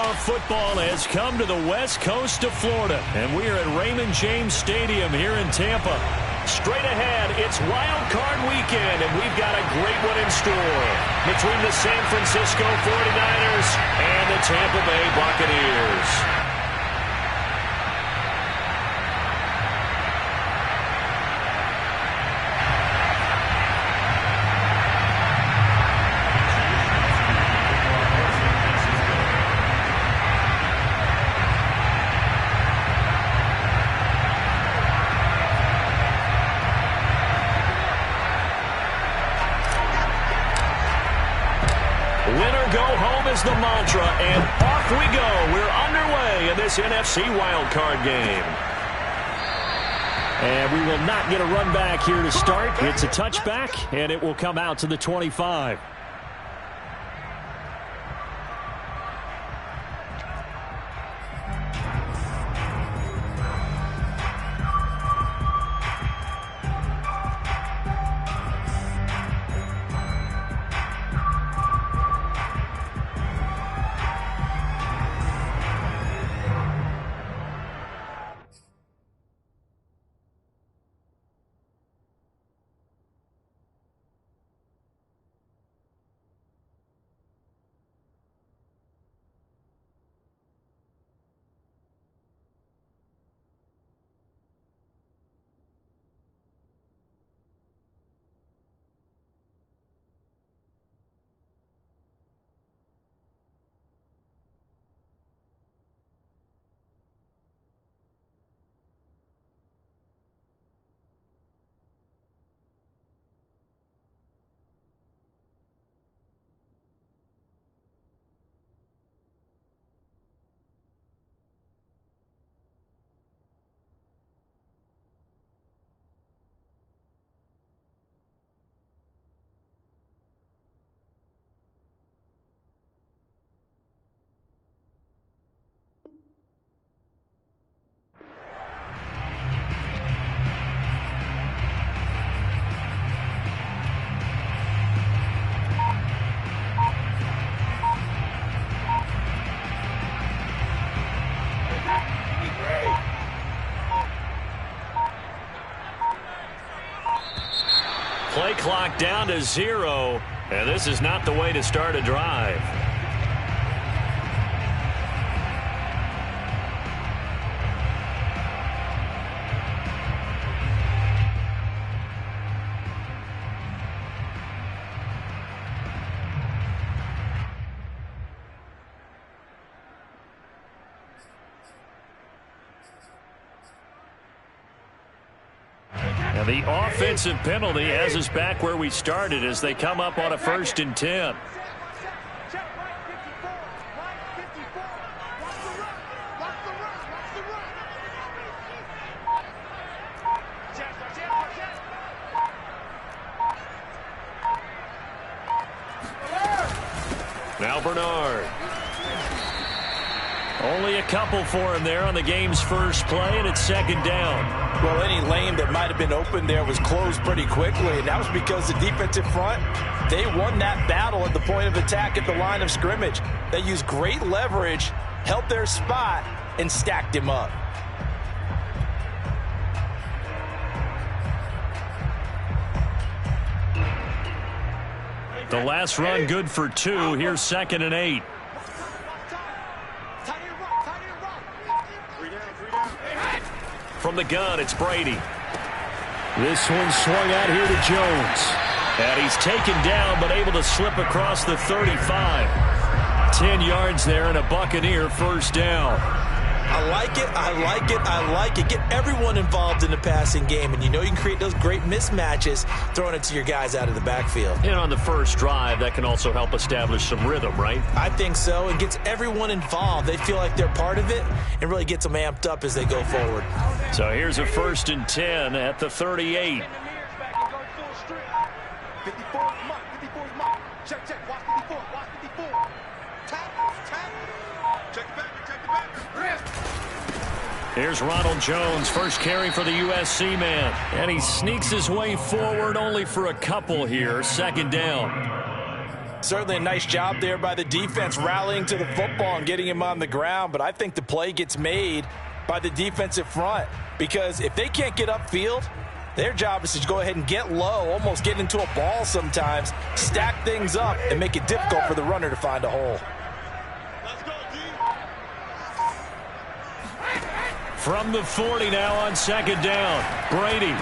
of football has come to the west coast of Florida, and we are at Raymond James Stadium here in Tampa. Straight ahead, it's Wild Card Weekend, and we've got a great one in store between the San Francisco 49ers and the Tampa Bay Buccaneers. Winner go home is the mantra, and off we go. We're underway in this NFC wildcard game. And we will not get a run back here to start. It's a touchback, and it will come out to the 25. Play clock down to 0, and this is not the way to start a drive. And the offensive penalty has us back where we started as they come up on a 1st and 10. Now Bernard. Only a couple for him there on the game's first play, and it's 2nd down. Well, any lane that might have been open there was closed pretty quickly, and that was because the defensive front, they won that battle at the point of attack at the line of scrimmage. They used great leverage, held their spot, and stacked him up. The last run good for 2. Here's 2nd and 8. From the gun, it's Brady. This one swung out here to Jones. And he's taken down, but able to slip across the 35. 10 yards there and a Buccaneer 1st down. I like it, I like it, I like it. Get everyone involved in the passing game, and you know you can create those great mismatches throwing it to your guys out of the backfield. And on the first drive, that can also help establish some rhythm, right? I think so. It gets everyone involved. They feel like they're part of it and really gets them amped up as they go forward. So here's a 1st and 10 at the 38. 54 is Mike. Check, watch 54, watch 54. Tap. Check the back. Here's Ronald Jones, first carry for the USC man. And he sneaks his way forward only for a couple here. 2nd down. Certainly a nice job there by the defense rallying to the football and getting him on the ground, but I think the play gets made by the defensive front because if they can't get upfield, their job is to go ahead and get low, almost get into a ball sometimes, stack things up, and make it difficult for the runner to find a hole. From the 40 now on second down, Brady.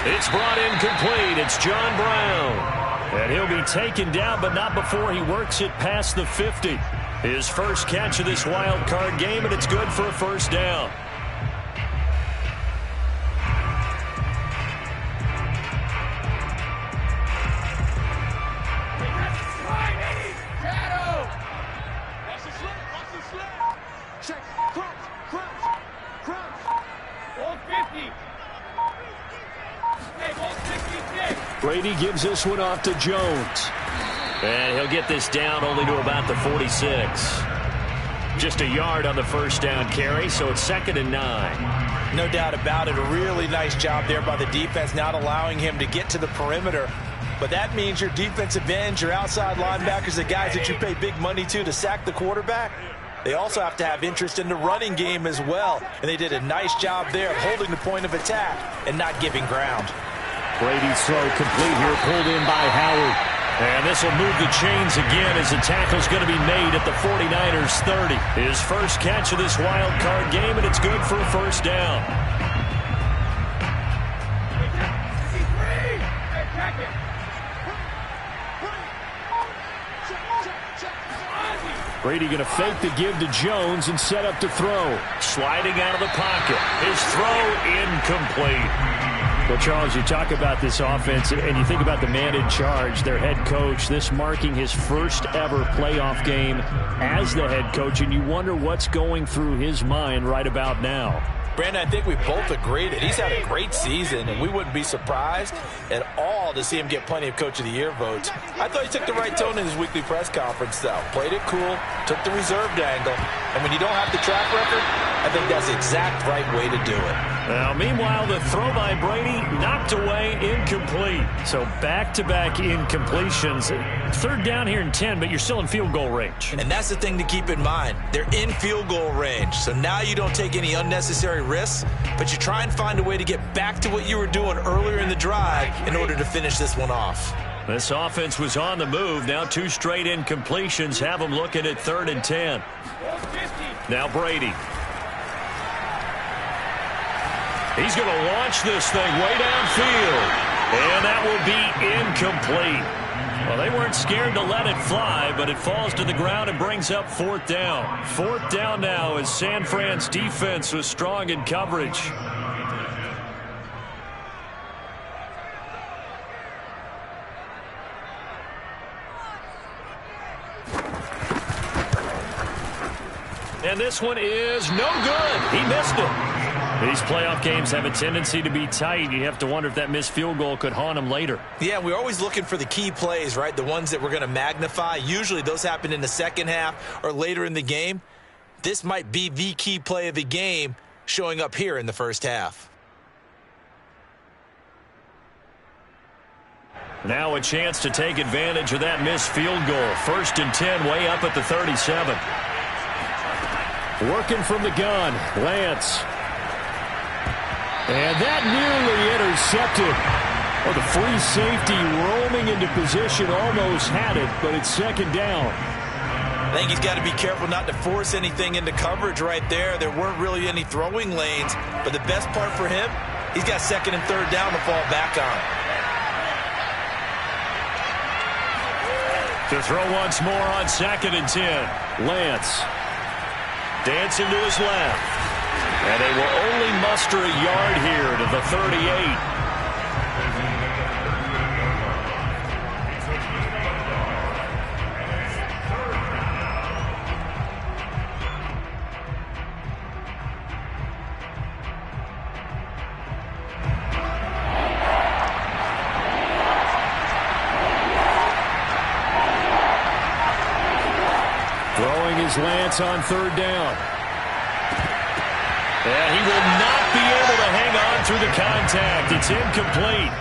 It's brought in complete. It's John Brown. And he'll be taken down, but not before he works it past the 50. His first catch of this wild card game, and it's good for a first down. Brady gives this one off to Jones. And he'll get this down only to about the 46. Just a yard on the first down carry, so it's 2nd and 9. No doubt about it. A really nice job there by the defense, not allowing him to get to the perimeter. But that means your defensive ends, your outside linebackers, the guys that you pay big money to sack the quarterback, they also have to have interest in the running game as well. And they did a nice job there of holding the point of attack and not giving ground. Brady's throw complete here, pulled in by Howard. And this will move the chains again as the tackle's going to be made at the 49ers 30. His first catch of this wild card game, and it's good for a first down. Brady going to fake the give to Jones and set up to throw. Sliding out of the pocket. His throw incomplete. Well, Charles, you talk about this offense, and you think about the man in charge, their head coach, this marking his first ever playoff game as the head coach, and you wonder what's going through his mind right about now. Brandon, I think we both agree that he's had a great season, and we wouldn't be surprised at all to see him get plenty of Coach of the Year votes. I thought he took the right tone in his weekly press conference, though. Played it cool, took the reserved angle, and when you don't have the track record, I think that's the exact right way to do it. Now, meanwhile, the throw by Brady knocked away, incomplete. So back-to-back incompletions. 3rd down here in 10, but you're still in field goal range. And that's the thing to keep in mind. They're in field goal range. So now you don't take any unnecessary risks, but you try and find a way to get back to what you were doing earlier in the drive in order to finish this one off. This offense was on the move. Now 2 straight incompletions have them looking at 3rd and 10. Now Brady. He's going to launch this thing way downfield. And that will be incomplete. Well, they weren't scared to let it fly, but it falls to the ground and brings up 4th down. 4th down now as San Fran's defense was strong in coverage. And this one is no good. He missed it. These playoff games have a tendency to be tight. You have to wonder if that missed field goal could haunt him later. Yeah, we're always looking for the key plays, right? The ones that we're going to magnify. Usually those happen in the second half or later in the game. This might be the key play of the game showing up here in the first half. Now a chance to take advantage of that missed field goal. 1st and 10, way up at the 37. Working from the gun, Lance. And that nearly intercepted. Oh, the free safety roaming into position almost had it, but it's 2nd down. I think he's got to be careful not to force anything into coverage right there. There weren't really any throwing lanes, but the best part for him, he's got 2nd and 3rd down to fall back on. To throw once more on 2nd and 10. Lance. Dancing to his left. And they will only muster a yard here to the 38. Throwing his Lance on 3rd down. And he will not be able to hang on through the contact. It's incomplete.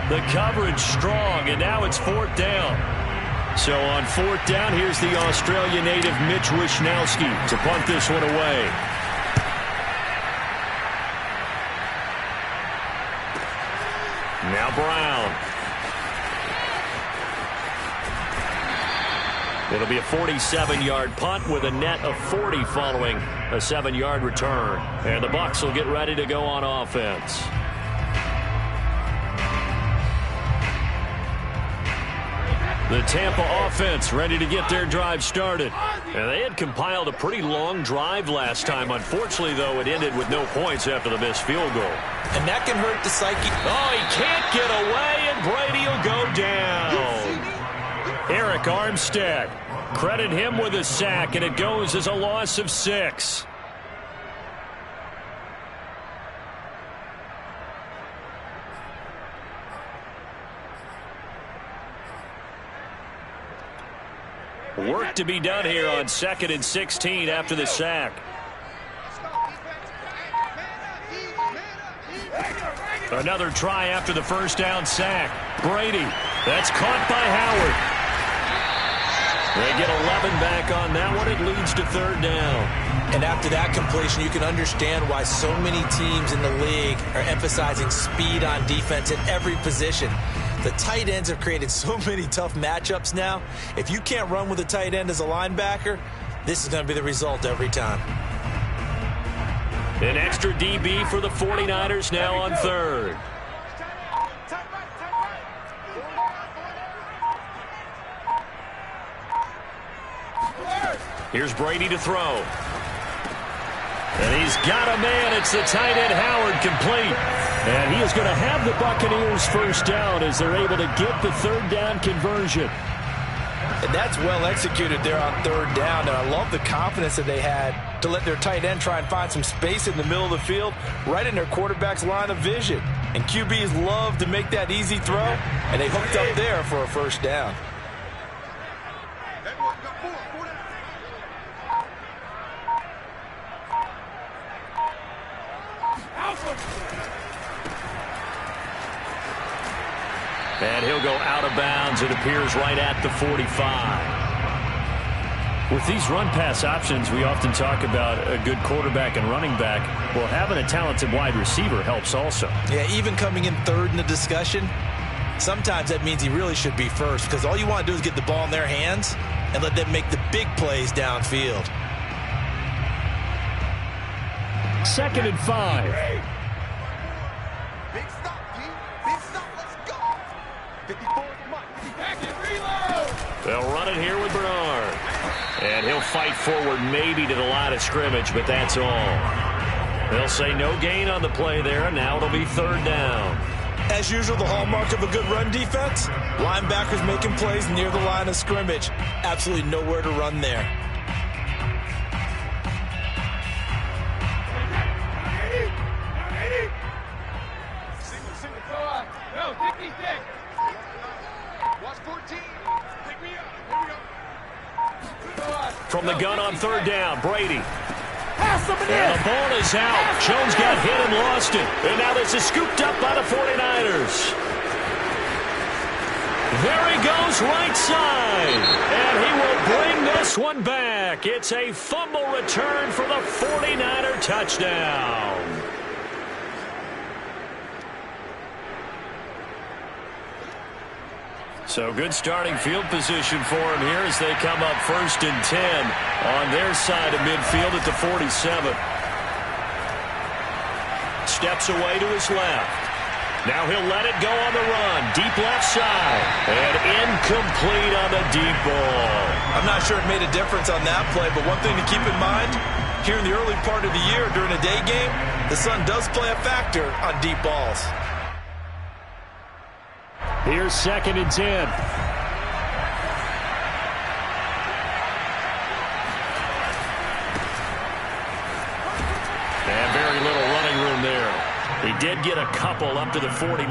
The coverage strong, and now it's 4th down. So on 4th down, here's the Australia native Mitch Wishnowsky to punt this one away. Now Brown. It'll be a 47-yard punt with a net of 40 following a 7-yard return. And the Bucs will get ready to go on offense. The Tampa offense ready to get their drive started. And they had compiled a pretty long drive last time. Unfortunately, though, it ended with no points after the missed field goal. And that can hurt the psyche. Oh, he can't get away, and Brady will go down. Eric Armstead. Credit him with a sack, and it goes as a loss of 6. Work to be done here on 2nd and 16 after the sack. Another try after the first down sack. Brady. That's caught by Howard. They get 11 back on that one. It leads to 3rd down. And after that completion, you can understand why so many teams in the league are emphasizing speed on defense at every position. The tight ends have created so many tough matchups now. If you can't run with a tight end as a linebacker, this is going to be the result every time. An extra DB for the 49ers now on 3rd. Here's Brady to throw. And he's got a man. It's the tight end Howard, complete. And he is going to have the Buccaneers first down as they're able to get the 3rd down conversion. And that's well executed there on 3rd down. And I love the confidence that they had to let their tight end try and find some space in the middle of the field, right in their quarterback's line of vision. And QBs love to make that easy throw, and they hooked up there for a first down. And he'll go out of bounds. It appears right at the 45. With these run-pass options, we often talk about a good quarterback and running back. Well, having a talented wide receiver helps also. Yeah, even coming in 3rd in the discussion, sometimes that means he really should be first, because all you want to do is get the ball in their hands and let them make the big plays downfield. 2nd and 5. Big stop, G. Big stop. Let's go. 54 They'll run it here with Bernard. And he'll fight forward maybe to the line of scrimmage, but that's all. They'll say no gain on the play there, and now it'll be 3rd down. As usual, the hallmark of a good run defense, linebackers making plays near the line of scrimmage. Absolutely nowhere to run there. From the gun on 3rd down, Brady. And the ball is out. Jones got hit and lost it. And now this is scooped up by the 49ers. There he goes, right side. And he will bring this one back. It's a fumble return for the 49er touchdown. So good starting field position for him here as they come up 1st and 10 on their side of midfield at the 47. Steps away to his left. Now he'll let it go on the run. Deep left side. And incomplete on the deep ball. I'm not sure it made a difference on that play, but one thing to keep in mind, here in the early part of the year during a day game, the sun does play a factor on deep balls. Here's 2nd and 10. And very little running room there. He did get a couple up to the 49.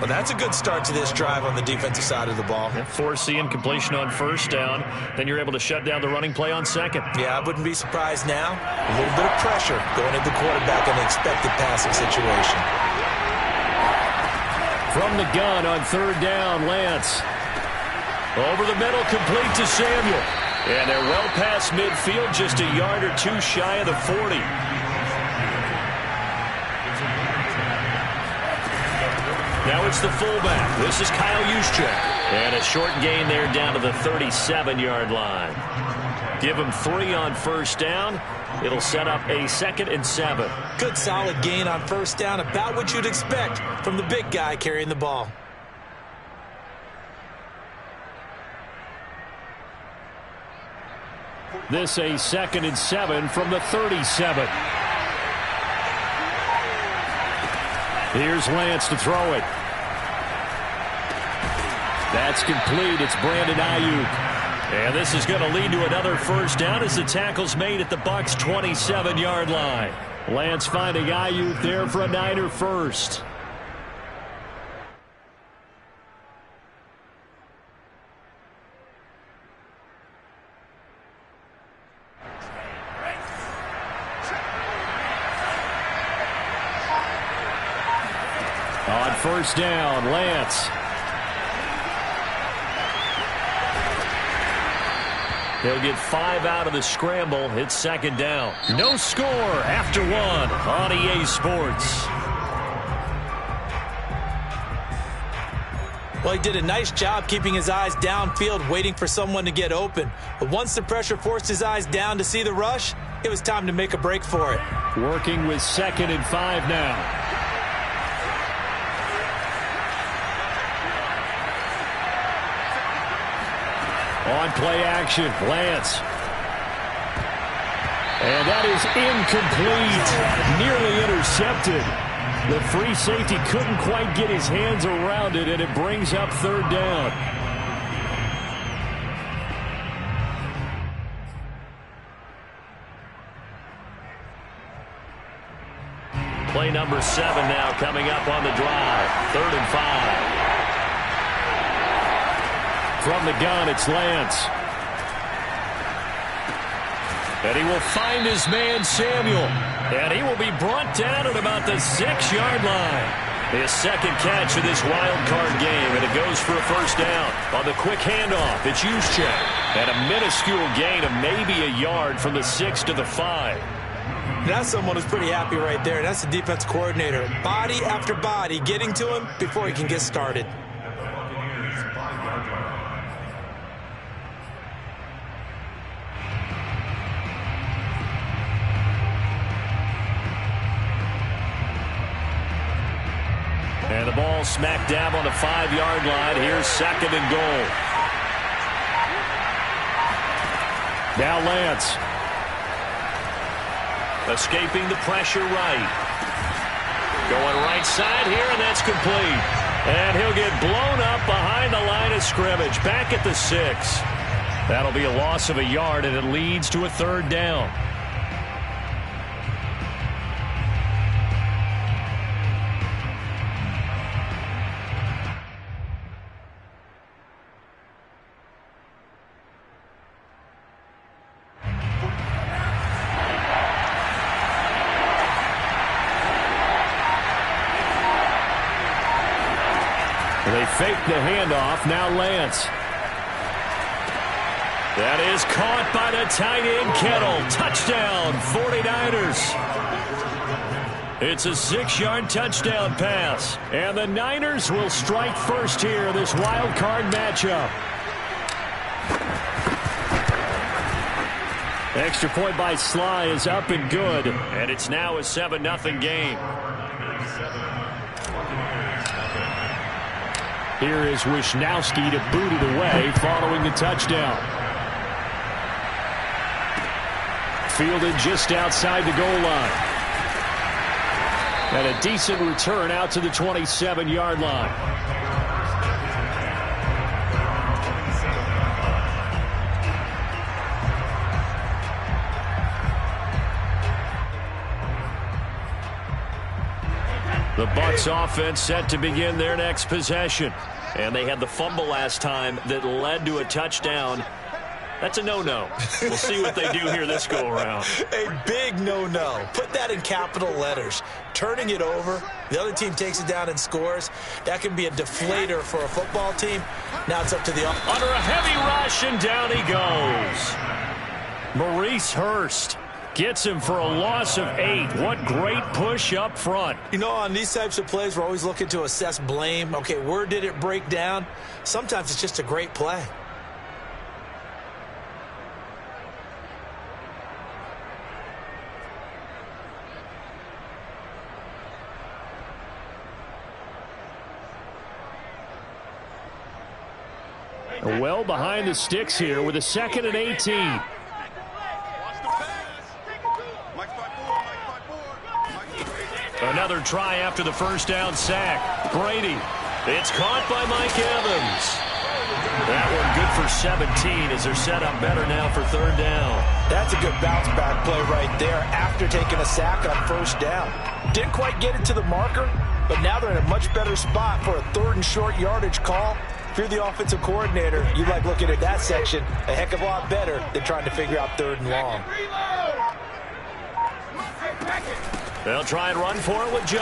Well, that's a good start to this drive on the defensive side of the ball. Force the incompletion on 1st down. Then you're able to shut down the running play on 2nd. Yeah, I wouldn't be surprised now. A little bit of pressure going into the quarterback in an expected passing situation. From the gun on 3rd down, Lance. Over the middle, complete to Samuel. And they're well past midfield, just a yard or two shy of the 40. Now it's the fullback. This is Kyle Juszczyk. And a short gain there down to the 37-yard line. Give him 3 on first down. It'll set up a 2nd and 7. Good solid gain on first down, about what you'd expect from the big guy carrying the ball. This a 2nd and 7 from the 37. Here's Lance to throw it. That's complete. It's Brandon Ayuk. And this is going to lead to another first down as the tackle's made at the Bucs' 27-yard line. Lance finding Ayuk there for a Niner first. On first down, Lance. He'll get 5 out of the scramble. It's 2nd down. No score after 1 on EA Sports. Well, he did a nice job keeping his eyes downfield, waiting for someone to get open. But once the pressure forced his eyes down to see the rush, it was time to make a break for it. Working with 2nd and 5 now. On play action, Lance. And that is incomplete. Nearly intercepted. The free safety couldn't quite get his hands around it, and it brings up 3rd down. Play number 7 now coming up on the drive. 3rd and 5. From the gun, it's Lance. And he will find his man, Samuel. And he will be brought down at about the 6-yard line. His 2nd catch of this wild card game, and it goes for a first down. On the quick handoff, it's Juszczyk. And a minuscule gain of maybe a yard from the 6 to the 5. That's someone who's pretty happy right there. That's the defense coordinator. Body after body getting to him before he can get started. And the ball smack dab on the 5-yard line. Here's 2nd and goal. Now Lance. Escaping the pressure right. Going right side here, and that's complete. And he'll get blown up behind the line of scrimmage. Back at the 6. That'll be a loss of a yard, and it leads to a 3rd down. They fake the handoff. Now Lance. That is caught by the tight end, Kettle. Touchdown, 49ers. It's a 6-yard touchdown pass. And the Niners will strike first here, this wild card matchup. Extra point by Sly is up and good. And it's now a 7-0 game. Here is Wisnowski to boot it away following the touchdown. Fielded just outside the goal line. And a decent return out to the 27-yard line. The Bucs offense set to begin their next possession. And they had the fumble last time that led to a touchdown. That's a no-no. We'll see what they do here this go-around. A big no-no. Put that in capital letters. Turning it over, the other team takes it down and scores. That can be a deflator for a football team. Now it's up to the... Under a heavy rush, and down he goes. Maurice Hurst gets him for a loss of 8. What great push up front. You know, on these types of plays, we're always looking to assess blame. Okay, where did it break down? Sometimes it's just a great play. Well behind the sticks here with a 2nd and 18. Another try after the first down sack. Brady. It's caught by Mike Evans. That one good for 17 as they're set up better now for 3rd down. That's a good bounce back play right there after taking a sack on 1st down. Didn't quite get it to the marker, but now they're in a much better spot for a 3rd and short yardage call. If you're the offensive coordinator, you like looking at that section a heck of a lot better than trying to figure out 3rd and long. They'll try and run for it with Jones.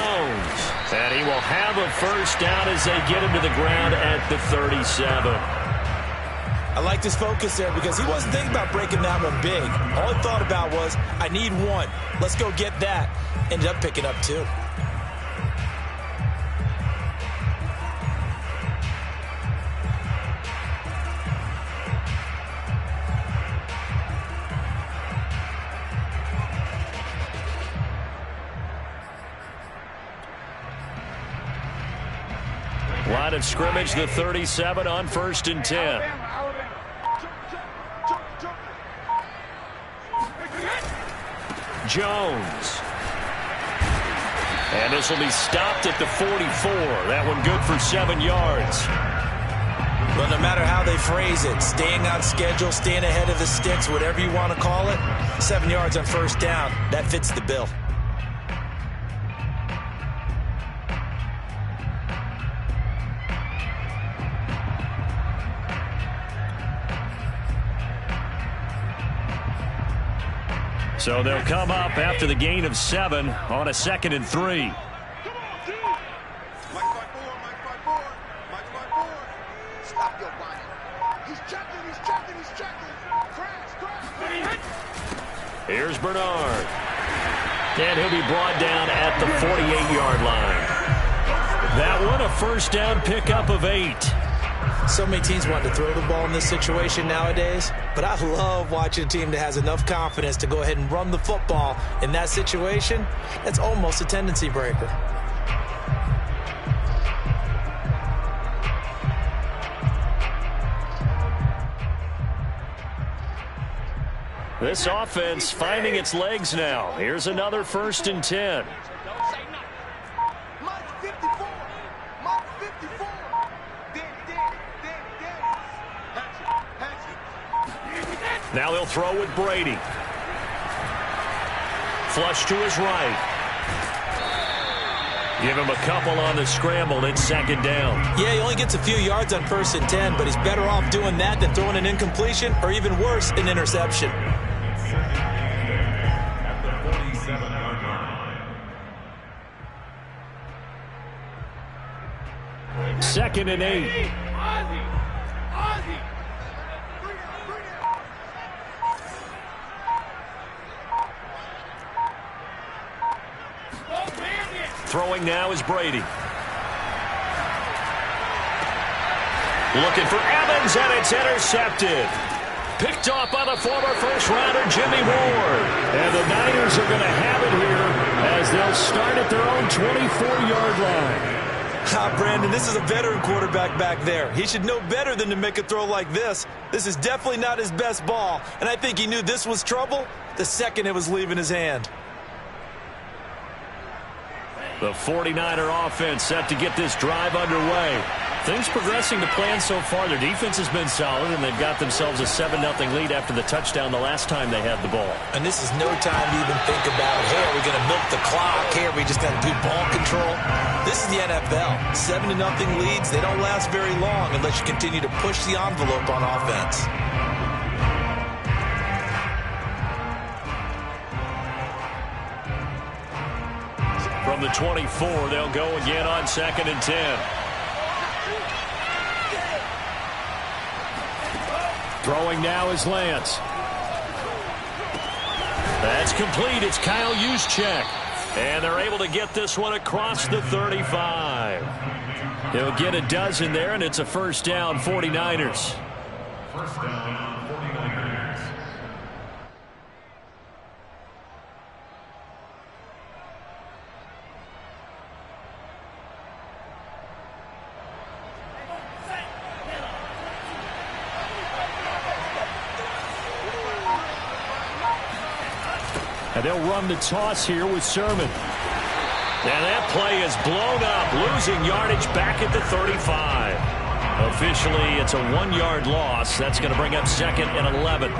And he will have a 1st down as they get him to the ground at the 37. I liked his focus there because he wasn't thinking about breaking that one big. All he thought about was, I need 1. Let's go get that. Ended up picking up 2. Line of scrimmage, the 37 on 1st and 10. Jones. And this will be stopped at the 44. That one good for 7 yards. Well, no matter how they phrase it, staying on schedule, staying ahead of the sticks, whatever you want to call it, 7 yards on 1st down, that fits the bill. So they'll come up after the gain of 7 on a 2nd and 3. Stop your whining. He's checking. Crash. Here's Bernard. And he'll be brought down at the 48-yard line. That one a 1st down pickup of 8. So many teams want to throw the ball in this situation nowadays, but I love watching a team that has enough confidence to go ahead and run the football in that situation. That's almost a tendency breaker. This offense finding its legs now. Here's another 1st and 10. Now they'll throw with Brady. Flush to his right. Give him a couple on the scramble. It's 2nd down. Yeah, he only gets a few yards on 1st and 10, but he's better off doing that than throwing an incompletion or even worse, an interception. Second and 8. Throwing now is Brady. Looking for Evans, and it's intercepted. Picked off by the former first-rounder Jimmy Ward. And the Niners are going to have it here as they'll start at their own 24-yard line. Brandon, this is a veteran quarterback back there. He should know better than to make a throw like this. This is definitely not his best ball, and I think he knew this was trouble the second it was leaving his hand. The 49er offense set to get this drive underway. Things progressing to plan so far. Their defense has been solid, and they've got themselves a 7-0 lead after the touchdown the last time they had the ball. And this is no time to even think about, hey, are we going to milk the clock? Hey, are we just going to do ball control? This is the NFL. 7-0 leads, they don't last very long unless you continue to push the envelope on offense. the 24. They'll go again on 2nd and 10. Throwing now is Lance. That's complete. It's Kyle Juszczyk. And they're able to get this one across the 35. He'll get a dozen there, and it's a first down, 49ers. First down, 49ers. And they'll run the toss here with Sermon. And that play is blown up, losing yardage back at the 35. Officially, it's a 1-yard loss. That's going to bring up 2nd and 11.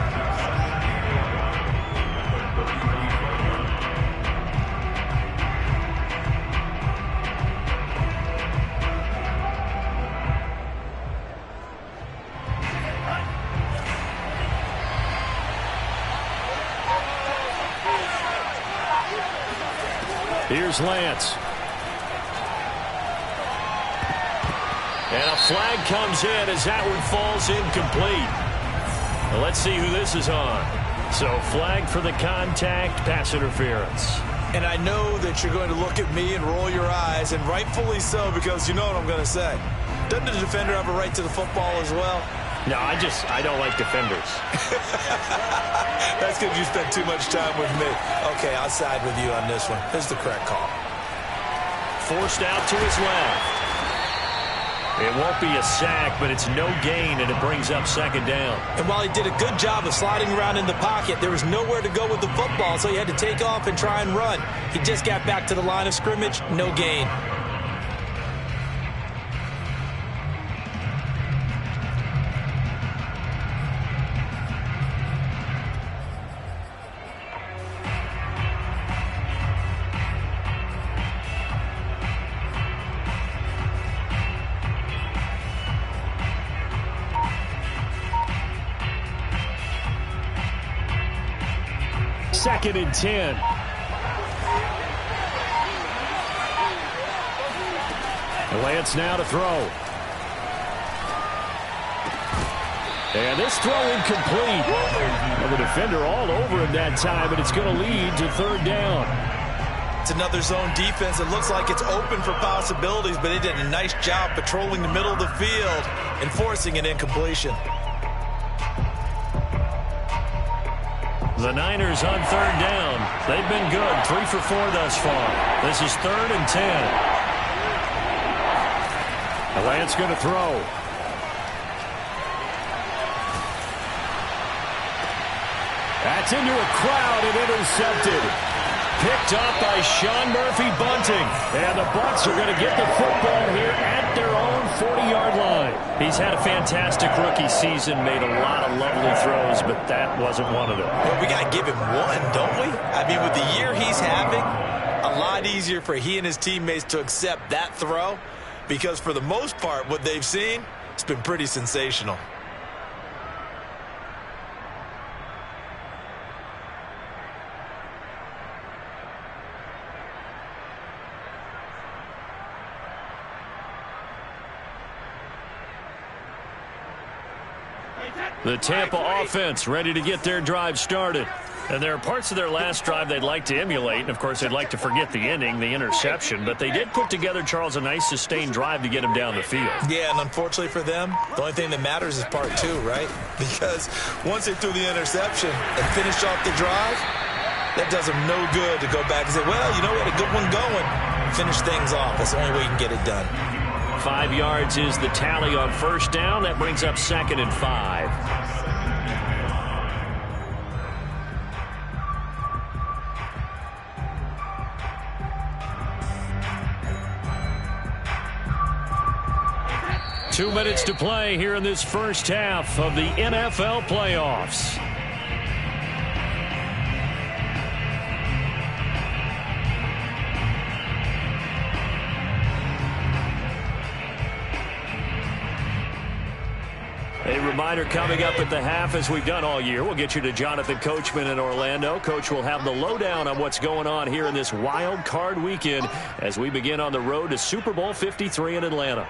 Here's Lance. And a flag comes in as that one falls incomplete. Well, let's see who this is on. So flag for the contact, pass interference. And I know that you're going to look at me and roll your eyes, and rightfully so, because you know what I'm going to say. Doesn't the defender have a right to the football as well? No, I don't like defenders. That's because you spent too much time with me. Okay, I'll side with you on this one. This is the correct call. Forced out to his left. It won't be a sack, but it's no gain, and it brings up 2nd down. And while he did a good job of sliding around in the pocket, there was nowhere to go with the football, so he had to take off and try and run. He just got back to the line of scrimmage, no gain. Second and 10. Lance now to throw. And this throw incomplete. Well, the defender all over him that time, and it's going to lead to 3rd down. It's another zone defense. It looks like it's open for possibilities, but they did a nice job patrolling the middle of the field and forcing an incompletion. The Niners on 3rd down. They've been good. 3 for 4 thus far. This is 3rd and 10. Lance going to throw. That's into a crowd and intercepted. Picked up by Sean Murphy-Bunting. And the Bucs are going to get the football here at their own 40-yard line. He's had a fantastic rookie season, made a lot of lovely throws, but that wasn't one of them. Well, we got to give him one, don't we? I mean, with the year he's having, a lot easier for he and his teammates to accept that throw, because for the most part, what they've seen, it's been pretty sensational. The Tampa offense ready to get their drive started. And there are parts of their last drive they'd like to emulate. And, of course, they'd like to forget the ending, the interception. But they did put together, Charles, a nice sustained drive to get him down the field. Yeah, and unfortunately for them, the only thing that matters is part 2, right? Because once they threw the interception and finished off the drive, that does them no good to go back and say, well, you know, we had a good one going. Finish things off. That's the only way you can get it done. 5 yards is the tally on 1st down. That brings up 2nd and 5. Two minutes to play here in this first half of the NFL playoffs. A reminder coming up at the half, as we've done all year. We'll get you to Jonathan Coachman in Orlando. Coach will have the lowdown on what's going on here in this wild card weekend as we begin on the road to Super Bowl 53 in Atlanta.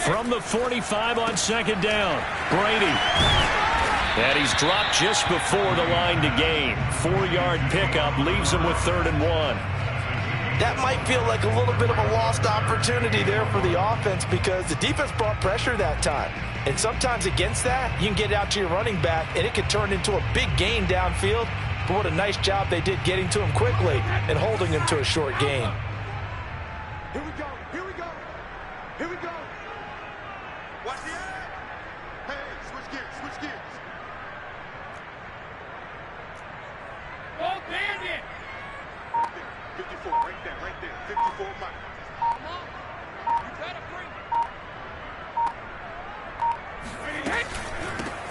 From the 45 on second down, Brady. And he's dropped just before the line to gain. 4-yard pickup leaves him with 3rd and 1. That might feel like a little bit of a lost opportunity there for the offense because the defense brought pressure that time. And sometimes against that, you can get out to your running back, and it could turn into a big gain downfield. But what a nice job they did getting to him quickly and holding him to a short gain. Here we go. Here we go. Here we go. Watch the air. Hey, switch gears. Switch gears. Go, bandit. 54, right there, right there. 54, Mike. You better bring.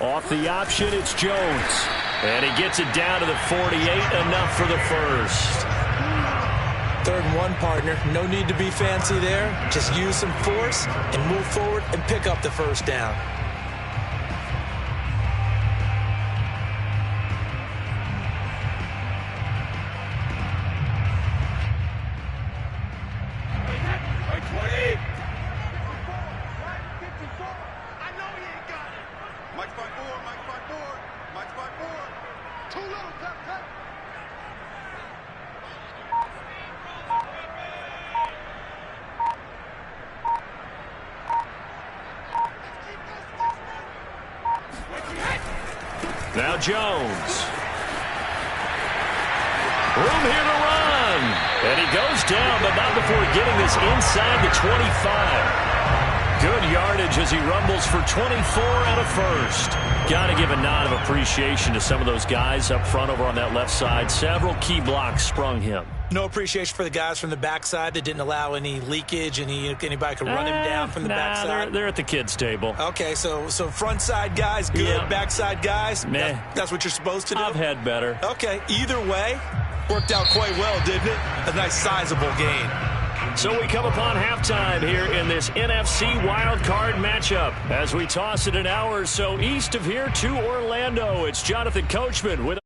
Off the option, it's Jones. And he gets it down to the 48, enough for the first. 3rd and 1, partner. No need to be fancy there. Just use some force and move forward and pick up the first down. Mike's 5-4, Mike's 5-4, Mike's 5-4. Too little, cut. Now Jones. Room here to run. And he goes down, but not before getting this inside the 25. Good yardage as he rumbles for 24 and a first. Got to give a nod of appreciation to some of those guys up front over on that left side. Several key blocks sprung him. No appreciation for the guys from the backside that didn't allow any leakage. Anybody could run him down from the backside. They're at the kids' table. Okay, so front side guys, good. Yeah. Backside guys, Meh. that's what you're supposed to do? I've had better. Okay, either way, worked out quite well, didn't it? A nice sizable gain. So we come upon halftime here in this NFC wildcard matchup. As we toss it an hour or so east of here to Orlando, it's Jonathan Coachman with